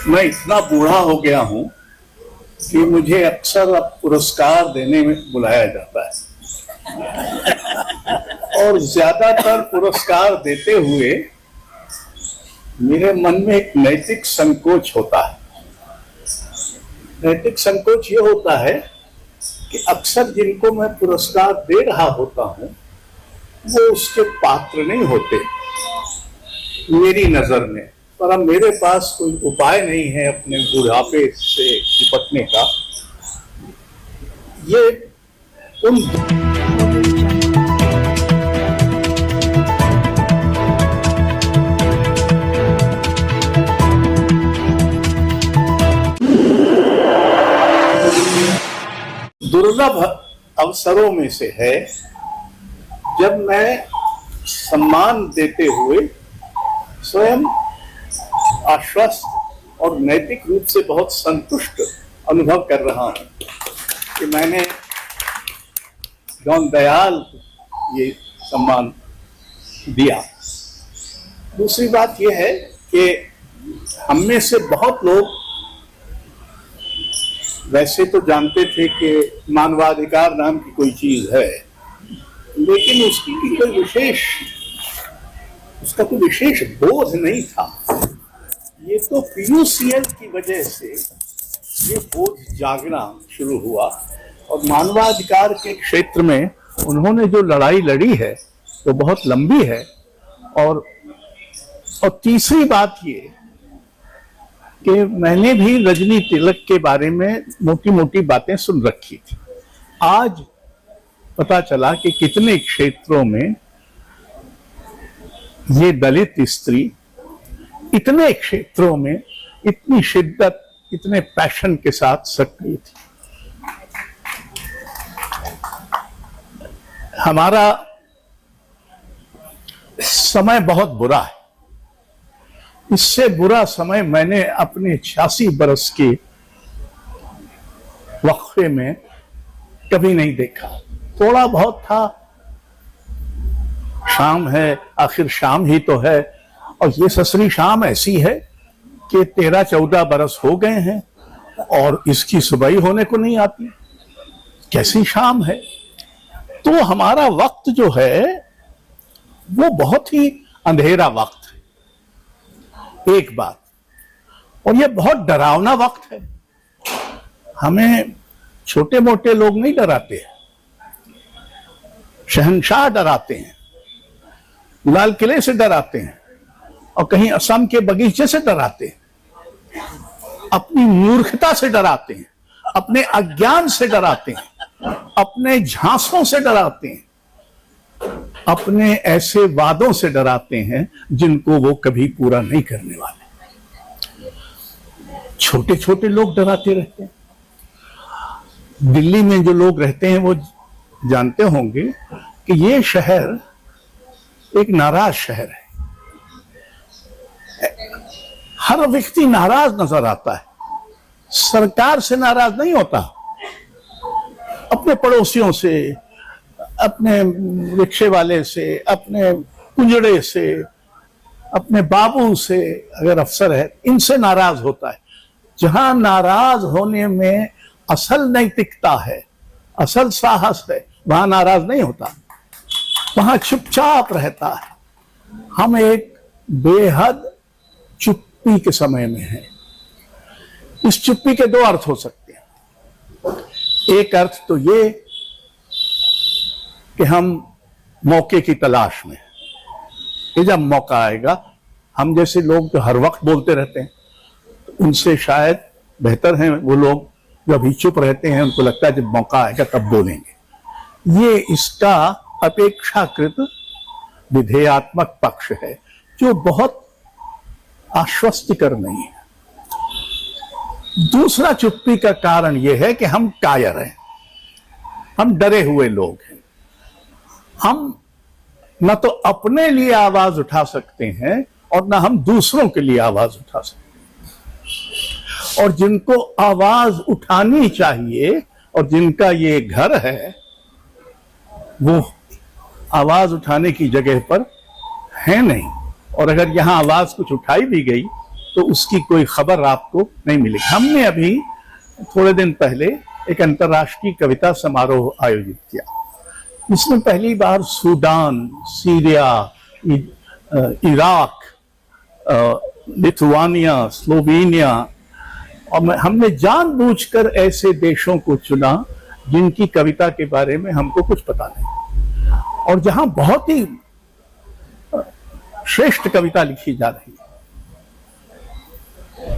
मैं इतना बूढ़ा हो गया हूं कि मुझे अक्सर अब पुरस्कार देने में बुलाया जाता है और ज्यादातर पुरस्कार देते हुए मेरे मन में एक नैतिक संकोच होता है। नैतिक संकोच ये होता है कि अक्सर जिनको मैं पुरस्कार दे रहा होता हूं वो उसके पात्र नहीं होते मेरी नजर में। पर अब मेरे पास कोई उपाय नहीं है अपने बुढ़ापे से निपटने का। ये उन दुर्लभ अवसरों में से है जब मैं सम्मान देते हुए स्वयं आश्वस्त और नैतिक रूप से बहुत संतुष्ट अनुभव कर रहा हूं कि मैंने दीनदयाल ये सम्मान दिया। दूसरी बात यह है कि हम में से बहुत लोग वैसे तो जानते थे कि मानवाधिकार नाम की कोई चीज है, लेकिन उसका कोई विशेष बोध नहीं था। ये तो पीयूसीएल की वजह से ये बोध जागना शुरू हुआ और मानवाधिकार के क्षेत्र में उन्होंने जो लड़ाई लड़ी है वो बहुत लंबी है। और तीसरी बात ये कि मैंने भी रजनी तिलक के बारे में मोटी मोटी बातें सुन रखी थी। आज पता चला कि कितने क्षेत्रों में ये दलित स्त्री इतने क्षेत्रों में इतनी शिद्दत इतने पैशन के साथ सक्रिय थी। हमारा समय बहुत बुरा है। इससे बुरा समय मैंने अपने 86 बरस के वक्फे में कभी नहीं देखा। थोड़ा बहुत था, शाम है, आखिर शाम ही तो है, और ये ससरी शाम ऐसी है कि 13-14 बरस हो गए हैं और इसकी सुबह होने को नहीं आती। कैसी शाम है। तो हमारा वक्त जो है वो बहुत ही अंधेरा वक्त है, एक बात। और ये बहुत डरावना वक्त है। हमें छोटे मोटे लोग नहीं डराते हैं, शहंशाह डराते हैं, लाल किले से डराते हैं और कहीं असम के बगीचे से डराते हैं, अपनी मूर्खता से डराते हैं, अपने अज्ञान से डराते हैं, अपने झांसों से डराते हैं, अपने ऐसे वादों से डराते हैं जिनको वो कभी पूरा नहीं करने वाले। छोटे छोटे लोग डराते रहते हैं। दिल्ली में जो लोग रहते हैं वो जानते होंगे कि ये शहर एक नाराज शहर है। हर व्यक्ति नाराज नजर आता है। सरकार से नाराज नहीं होता, अपने पड़ोसियों से, अपने रिक्शे वाले से, अपने कुंजड़े से, अपने बाबू से, अगर अफसर है, इनसे नाराज होता है। जहां नाराज होने में असल नैतिकता है, असल साहस है, वहां नाराज नहीं होता, वहां चुपचाप रहता है। हम एक बेहद चुप्पी के समय में हैं। इस चुप्पी के दो अर्थ हो सकते हैं। एक अर्थ तो ये कि हम मौके की तलाश में हैं, कि जब मौका आएगा, हम जैसे लोग जो हर वक्त बोलते रहते हैं, तो उनसे शायद बेहतर हैं वो लोग जो अभी चुप रहते हैं, उनको लगता है जब मौका आएगा तब बोलेंगे। ये इसका अपेक्षाकृत विधेयात्मक पक्ष है जो बहुत आश्वस्तिकर नहीं है। दूसरा चुप्पी का कारण यह है कि हम कायर हैं, हम डरे हुए लोग हैं। हम न तो अपने लिए आवाज उठा सकते हैं और न हम दूसरों के लिए आवाज उठा सकते हैं। और जिनको आवाज उठानी चाहिए और जिनका ये घर है, वो आवाज उठाने की जगह पर है नहीं। और अगर यहां आवाज कुछ उठाई भी गई तो उसकी कोई खबर आपको नहीं मिलेगी। हमने अभी थोड़े दिन पहले एक अंतर्राष्ट्रीय कविता समारोह आयोजित किया। इसमें पहली बार Sudan, Syria, Iraq, Lithuania, Slovenia, और हमने जानबूझकर ऐसे देशों को चुना जिनकी कविता के बारे में हमको कुछ पता नहीं, और जहां बहुत ही श्रेष्ठ कविता लिखी जा रही है।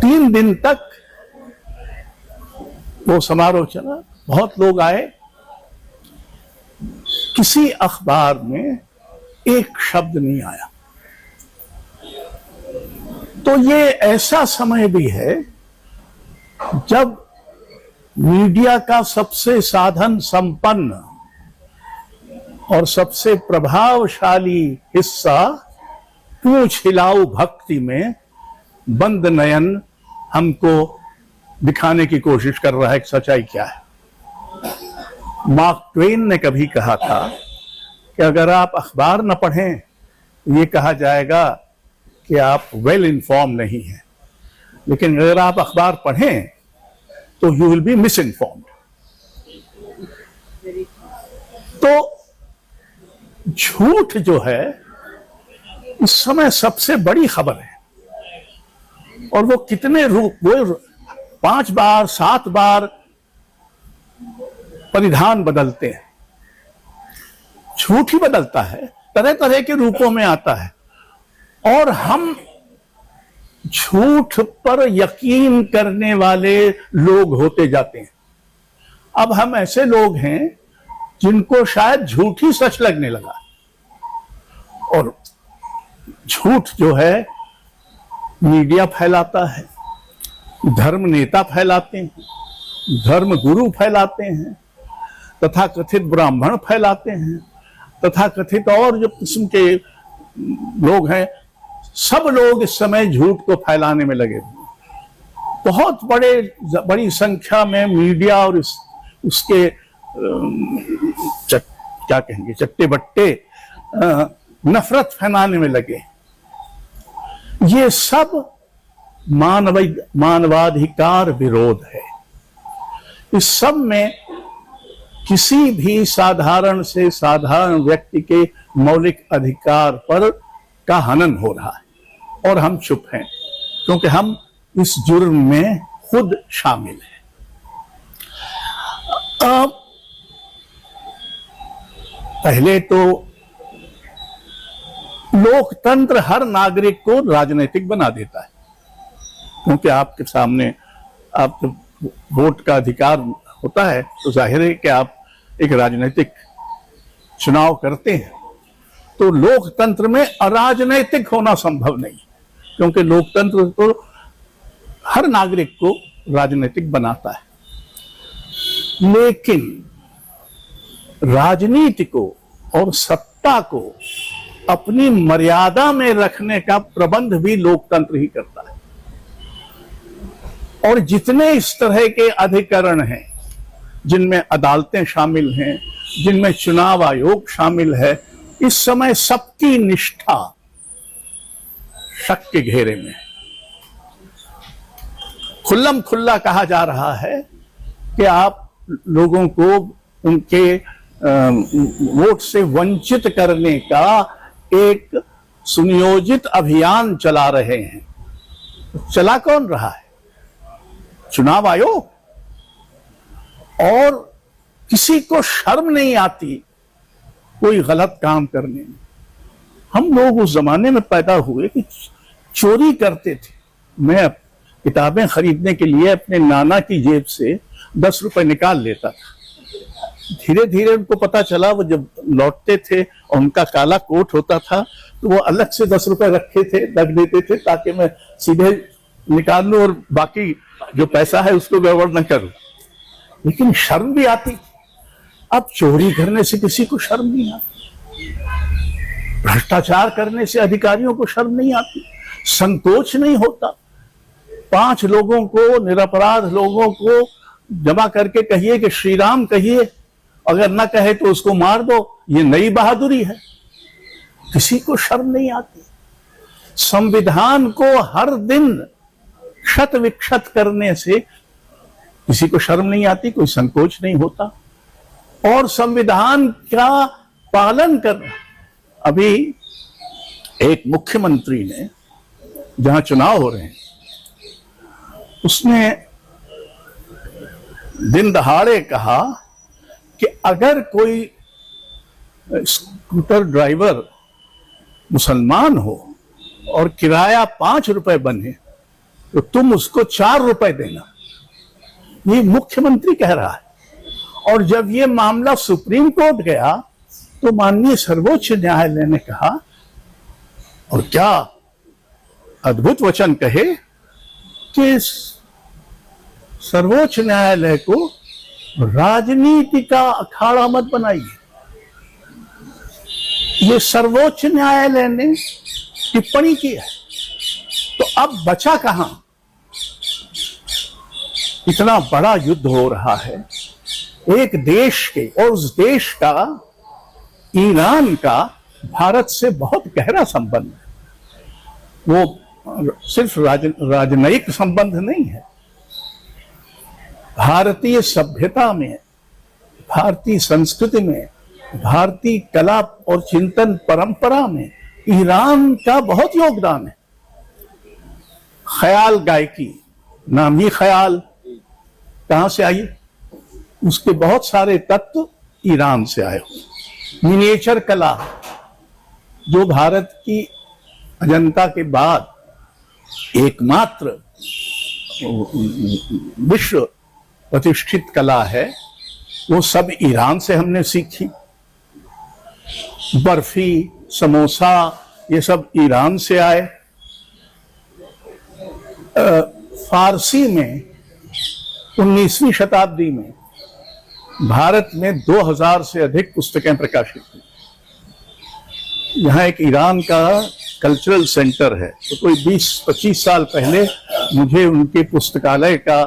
3 दिन तक वो समारोह चला, बहुत लोग आए। किसी अखबार में एक शब्द नहीं आया। तो ये ऐसा समय भी है जब मीडिया का सबसे साधन संपन्न और सबसे प्रभावशाली हिस्सा पूंछ हिलाऊ भक्ति में बंद नयन हमको दिखाने की कोशिश कर रहा है कि सच्चाई क्या है। मार्क ट्वेन ने कभी कहा था कि अगर आप अखबार न पढ़ें, ये कहा जाएगा कि आप वेल इन्फॉर्म नहीं हैं, लेकिन अगर आप अखबार पढ़ें तो you will be miss informed. तो झूठ जो है इस समय सबसे बड़ी खबर है, और वो कितने रूप, वो 5 बार 7 बार परिधान बदलते हैं। झूठ ही बदलता है, तरह तरह के रूपों में आता है, और हम झूठ पर यकीन करने वाले लोग होते जाते हैं। अब हम ऐसे लोग हैं जिनको शायद झूठ ही सच लगने लगा, और झूठ जो है मीडिया फैलाता है, धर्म नेता फैलाते हैं, धर्म गुरु फैलाते हैं, तथा कथित ब्राह्मण फैलाते हैं, तथा कथित और जो किस्म के लोग हैं, सब लोग इस समय झूठ को फैलाने में लगे हुए। बहुत बड़ी संख्या में मीडिया और उसके क्या कहेंगे, चट्टे बट्टे नफरत फैलाने में लगे। ये सब मानवाधिकार विरोध है। इस सब में किसी भी साधारण से साधारण व्यक्ति के मौलिक अधिकार पर का हनन हो रहा है, और हम चुप हैं क्योंकि हम इस जुर्म में खुद शामिल हैं। पहले तो लोकतंत्र हर नागरिक को राजनीतिक बना देता है, क्योंकि आपके सामने आप वोट का अधिकार होता है तो जाहिर है कि आप एक राजनीतिक चुनाव करते हैं। तो लोकतंत्र में अराजनैतिक होना संभव नहीं, क्योंकि लोकतंत्र तो हर नागरिक को राजनीतिक बनाता है। लेकिन राजनीति को और सत्ता को अपनी मर्यादा में रखने का प्रबंध भी लोकतंत्र ही करता है। और जितने इस तरह के अधिकरण हैं, जिनमें अदालतें शामिल हैं, जिनमें चुनाव आयोग शामिल है, इस समय सबकी निष्ठा शक के घेरे में है। खुल्लम खुल्ला कहा जा रहा है कि आप लोगों को उनके वोट से वंचित करने का एक सुनियोजित अभियान चला रहे हैं। चला कौन रहा है? चुनाव आयोग। और किसी को शर्म नहीं आती कोई गलत काम करने में। हम लोग उस जमाने में पैदा हुए कि चोरी करते थे। मैं किताबें खरीदने के लिए अपने नाना की जेब से 10 रुपए निकाल लेता था। धीरे धीरे उनको पता चला, वो जब लौटते थे और उनका काला कोट होता था तो वो अलग से 10 रुपए रखे थे, रख देते थे ताकि मैं सीधे निकाल लूं और बाकी जो पैसा है उसको गड़बड़ न करूं। लेकिन शर्म भी आती। अब चोरी करने से किसी को शर्म नहीं आती, भ्रष्टाचार करने से अधिकारियों को शर्म नहीं आती, संकोच नहीं होता। 5 लोगों को, निरपराध लोगों को जमा करके कहिए कि श्री राम कहिए, अगर ना कहे तो उसको मार दो। ये नई बहादुरी है। किसी को शर्म नहीं आती। संविधान को हर दिन क्षत विक्षत करने से किसी को शर्म नहीं आती, कोई संकोच नहीं होता। और संविधान का पालन करना। अभी एक मुख्यमंत्री ने, जहां चुनाव हो रहे हैं, उसने दिन दहाड़े कहा कि अगर कोई स्कूटर ड्राइवर मुसलमान हो और किराया 5 रुपए बने तो तुम उसको 4 रुपए देना। ये मुख्यमंत्री कह रहा है। और जब ये मामला सुप्रीम कोर्ट गया तो माननीय सर्वोच्च न्यायालय ने कहा, और क्या अद्भुत वचन कहे, कि सर्वोच्च न्यायालय को राजनीति का अखाड़ा मत बनाइए। ये सर्वोच्च न्यायालय ने टिप्पणी की है, तो अब बचा कहां? इतना बड़ा युद्ध हो रहा है एक देश के, और उस देश का, ईरान का, भारत से बहुत गहरा संबंध है। वो सिर्फ राजनयिक संबंध नहीं है। भारतीय सभ्यता में, भारतीय संस्कृति में, भारतीय कला और चिंतन परंपरा में ईरान का बहुत योगदान है। ख्याल गायकी, नाम ही ख्याल कहां से आई? उसके बहुत सारे तत्व ईरान से आए हुए। मिनिएचर कला, जो भारत की अजंता के बाद एकमात्र विश्व प्रतिष्ठित कला है, वो सब ईरान से हमने सीखी। बर्फी, समोसा, ये सब ईरान से आए। फारसी में 19वीं शताब्दी में भारत में 2000 से अधिक पुस्तकें प्रकाशित हुई। यहाँ एक ईरान का कल्चरल सेंटर है, तो कोई 20-25 साल पहले मुझे उनके पुस्तकालय का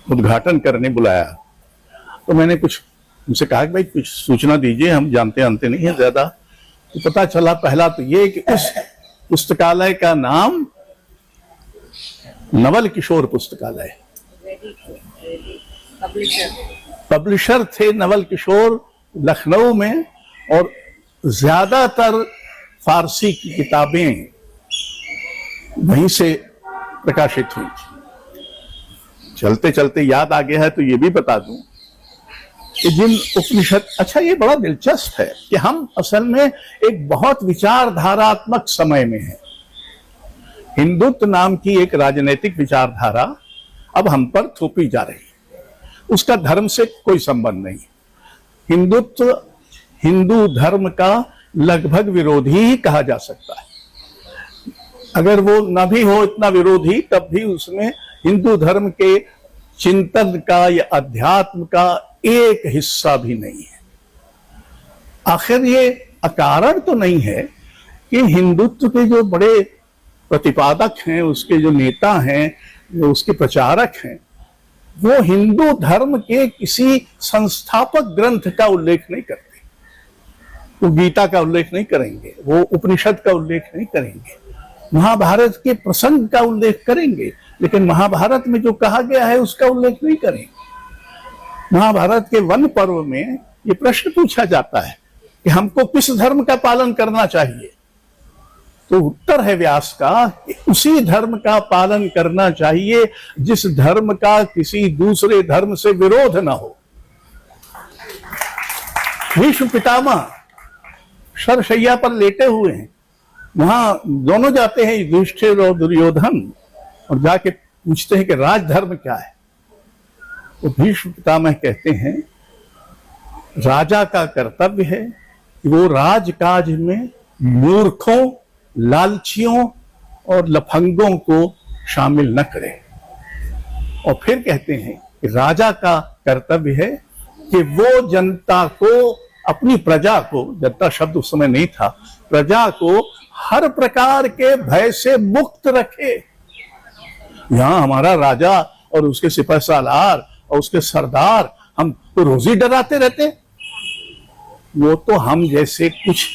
उद्घाटन करने बुलाया। तो मैंने कुछ उनसे कहा कि भाई कुछ सूचना दीजिए, हम जानते नहीं है ज्यादा। तो पता चला, पहला तो ये कि उस पुस्तकालय का नाम नवल किशोर पुस्तकालय, पब्लिशर थे नवल किशोर लखनऊ में, और ज्यादातर फारसी की किताबें वहीं से प्रकाशित हुई थी। चलते चलते याद आ गया है तो ये भी बता दूं कि जिन उपनिषद, अच्छा ये बड़ा दिलचस्प है कि हम असल में एक बहुत विचारधारात्मक समय में हैं। हिंदुत्व नाम की एक राजनीतिक विचारधारा अब हम पर थोपी जा रही है, उसका धर्म से कोई संबंध नहीं। हिंदुत्व हिंदू धर्म का लगभग विरोधी ही कहा जा सकता है। अगर वो न भी हो इतना विरोधी, तब भी उसमें हिंदू धर्म के चिंतन का या अध्यात्म का एक हिस्सा भी नहीं है। आखिर ये अकारण तो नहीं है कि हिंदुत्व के जो बड़े प्रतिपादक हैं, उसके जो नेता हैं, जो उसके प्रचारक हैं, वो हिंदू धर्म के किसी संस्थापक ग्रंथ का उल्लेख नहीं करते। वो गीता का उल्लेख नहीं करेंगे, वो उपनिषद का उल्लेख नहीं करेंगे, महाभारत के प्रसंग का उल्लेख करेंगे, लेकिन महाभारत में जो कहा गया है उसका उल्लेख नहीं करेंगे। महाभारत के वन पर्व में ये प्रश्न पूछा जाता है कि हमको किस धर्म का पालन करना चाहिए, तो उत्तर है व्यास का कि उसी धर्म का पालन करना चाहिए जिस धर्म का किसी दूसरे धर्म से विरोध ना हो। भीष्म पितामह शरशैया पर लेटे हुए हैं, वहां दोनों जाते हैं, युधिष्ठिर और दुर्योधन, और जाके पूछते हैं कि राजधर्म क्या है। तो भीष्म पितामह कहते हैं राजा का कर्तव्य है कि वो राजकाज में मूर्खों, लालचियों और लफंगों को शामिल न करे। और फिर कहते हैं कि राजा का कर्तव्य है कि वो जनता को, अपनी प्रजा को, जनता शब्द उस समय नहीं था, प्रजा को हर प्रकार के भय से मुक्त रखे। यहां हमारा राजा और उसके सिपह सालार और उसके सरदार हम तो रोज ही डराते रहते, वो तो हम जैसे कुछ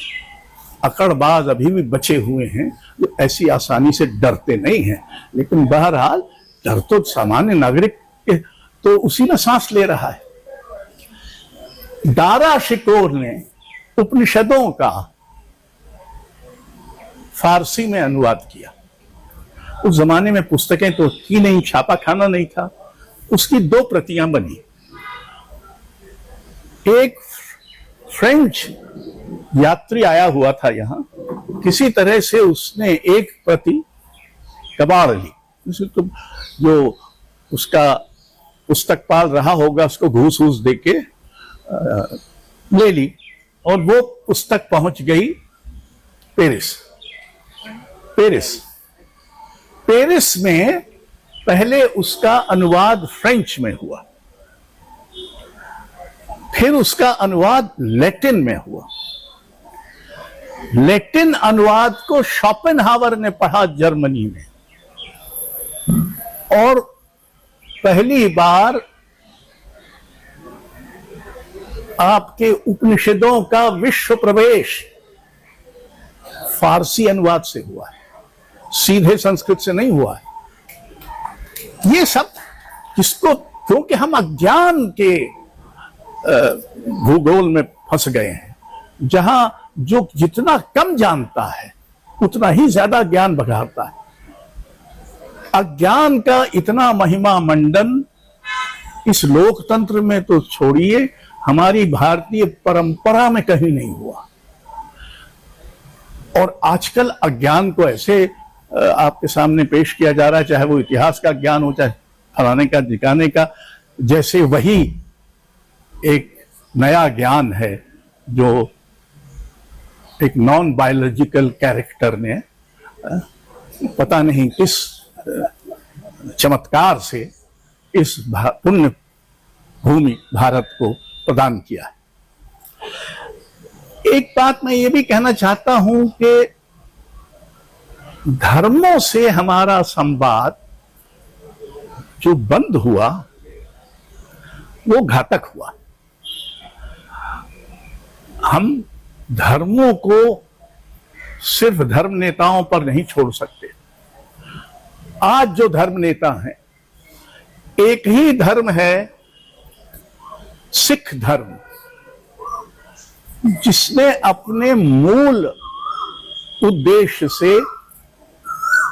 अकड़बाज अभी भी बचे हुए हैं जो ऐसी आसानी से डरते नहीं हैं। लेकिन बहरहाल डर तो सामान्य नागरिक तो उसी में सांस ले रहा है। दारा शिकोर ने उपनिषदों का फारसी में अनुवाद किया। उस जमाने में पुस्तकें तो थी नहीं, छापा खाना नहीं था। उसकी 2 प्रतियां बनी। एक फ्रेंच यात्री आया हुआ था यहां, किसी तरह से उसने एक प्रति कबाड़ ली। तो जो उसका पुस्तकपाल रहा होगा उसको घूस घूस देके ले ली और वो पुस्तक पहुंच गई पेरिस में पहले उसका अनुवाद फ्रेंच में हुआ, फिर उसका अनुवाद लैटिन में हुआ। लैटिन अनुवाद को शोपेनहावर ने पढ़ा जर्मनी में, और पहली बार आपके उपनिषदों का विश्व प्रवेश फारसी अनुवाद से हुआ है, सीधे संस्कृत से नहीं हुआ है। ये सब किसको, क्योंकि हम अज्ञान के भूगोल में फंस गए हैं, जहां जो जितना कम जानता है उतना ही ज्यादा ज्ञान बघाड़ता है। अज्ञान का इतना महिमा मंडन इस लोकतंत्र में तो छोड़िए, हमारी भारतीय परंपरा में कहीं नहीं हुआ। और आजकल अज्ञान को ऐसे आपके सामने पेश किया जा रहा है, चाहे वो इतिहास का ज्ञान हो, चाहे फलाने का दिखाने का, जैसे वही एक नया ज्ञान है जो एक नॉन बायोलॉजिकल कैरेक्टर ने पता नहीं किस चमत्कार से इस पुण्य भूमि भारत को प्रदान किया है। एक बात मैं ये भी कहना चाहता हूं कि धर्मों से हमारा संवाद जो बंद हुआ वो घातक हुआ। हम धर्मों को सिर्फ धर्म नेताओं पर नहीं छोड़ सकते। आज जो धर्म नेता हैं, एक ही धर्म है सिख धर्म, जिसने अपने मूल उद्देश्य से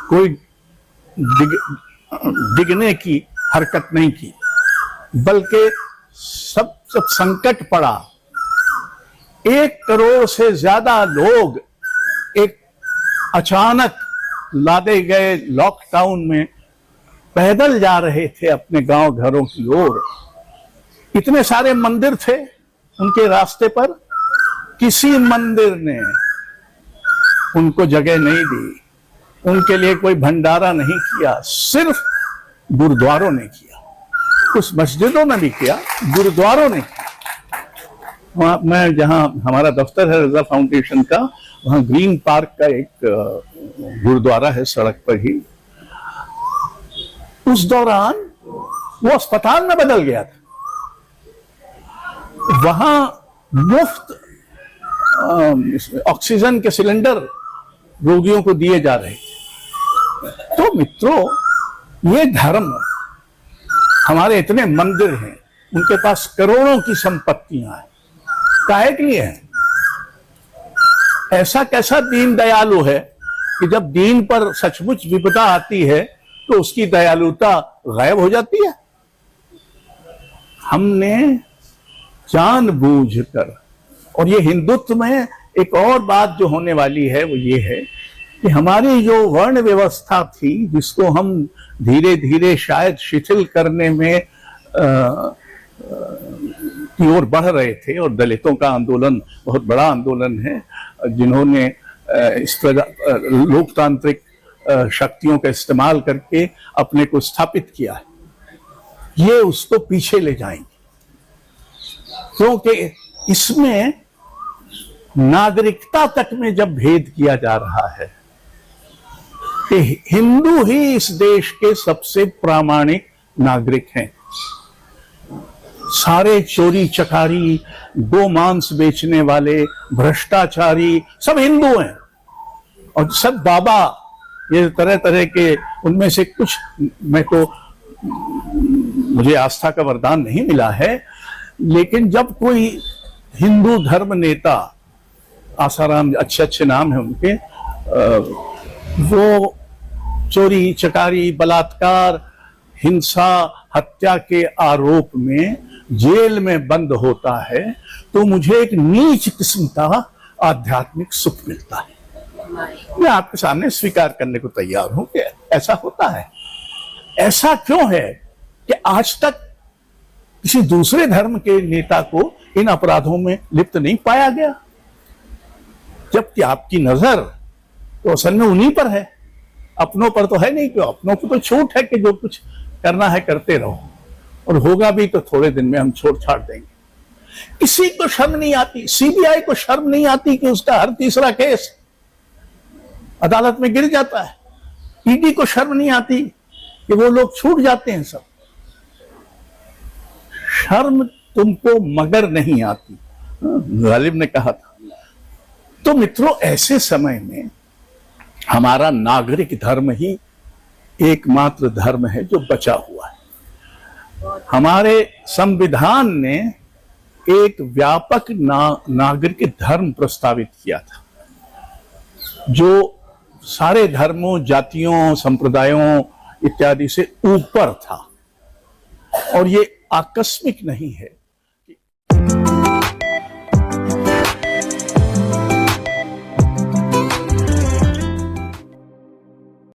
कोई डिगने की हरकत नहीं की, बल्कि सब संकट पड़ा, 1 करोड़ से ज्यादा लोग एक अचानक लादे गए लॉकडाउन में पैदल जा रहे थे अपने गांव घरों की ओर। इतने सारे मंदिर थे उनके रास्ते पर, किसी मंदिर ने उनको जगह नहीं दी, उनके लिए कोई भंडारा नहीं किया, सिर्फ गुरुद्वारों ने किया। कुछ मस्जिदों में भी किया, गुरुद्वारों ने किया। वहां मैं जहां हमारा दफ्तर है रजा फाउंडेशन का, वहां ग्रीन पार्क का एक गुरुद्वारा है सड़क पर ही। उस दौरान वो अस्पताल में बदल गया था। वहां मुफ्त ऑक्सीजन के सिलेंडर रोगियों को दिए जा रहे थे। तो मित्रों, ये धर्म, हमारे इतने मंदिर हैं, उनके पास करोड़ों की संपत्तियां हैं, काहे के लिए है? ऐसा कैसा दीन दयालु है कि जब दीन पर सचमुच विपदा आती है तो उसकी दयालुता गायब हो जाती है? हमने जानबूझकर, और ये हिंदुत्व में एक और बात जो होने वाली है वो ये है कि हमारी जो वर्ण व्यवस्था थी, जिसको हम धीरे धीरे शायद शिथिल करने में की ओर बढ़ रहे थे, और दलितों का आंदोलन बहुत बड़ा आंदोलन है, जिन्होंने इस लोकतांत्रिक शक्तियों का इस्तेमाल करके अपने को स्थापित किया है, ये उसको पीछे ले जाएंगे। क्योंकि इसमें नागरिकता तक में जब भेद किया जा रहा है कि हिंदू ही इस देश के सबसे प्रामाणिक नागरिक हैं, सारे चोरी चकारी, गोमांस बेचने वाले, भ्रष्टाचारी सब हिंदू हैं और सब बाबा, ये तरह तरह के उनमें से कुछ, मैं तो, मुझे आस्था का वरदान नहीं मिला है, लेकिन जब कोई हिंदू धर्म नेता, आसाराम, अच्छे अच्छे नाम है उनके, वो चोरी चकारी, बलात्कार, हिंसा, हत्या के आरोप में जेल में बंद होता है, तो मुझे एक नीच किस्म का आध्यात्मिक सुख मिलता है। मैं आपके सामने स्वीकार करने को तैयार हूं कि ऐसा होता है। ऐसा क्यों है कि आज तक किसी दूसरे धर्म के नेता को इन अपराधों में लिप्त नहीं पाया गया, जबकि आपकी नजर तो असल में उन्हीं पर है, अपनों पर तो है नहीं। क्यों? अपनों को तो छूट है कि जो कुछ करना है करते रहो, और होगा भी तो थोड़े दिन में हम छोड़ छाड़ देंगे। किसी को शर्म नहीं आती, सीबीआई को शर्म नहीं आती कि उसका हर तीसरा केस अदालत में गिर जाता है। ईडी को शर्म नहीं आती कि वो लोग छूट जाते हैं सब। शर्म तुमको मगर नहीं आती, गालिब ने कहा था। तो मित्रों, ऐसे समय में हमारा नागरिक धर्म ही एकमात्र धर्म है जो बचा हुआ है। हमारे संविधान ने एक व्यापक नागरिक धर्म प्रस्तावित किया था, जो सारे धर्मों, जातियों, संप्रदायों इत्यादि से ऊपर था, और ये आकस्मिक नहीं है।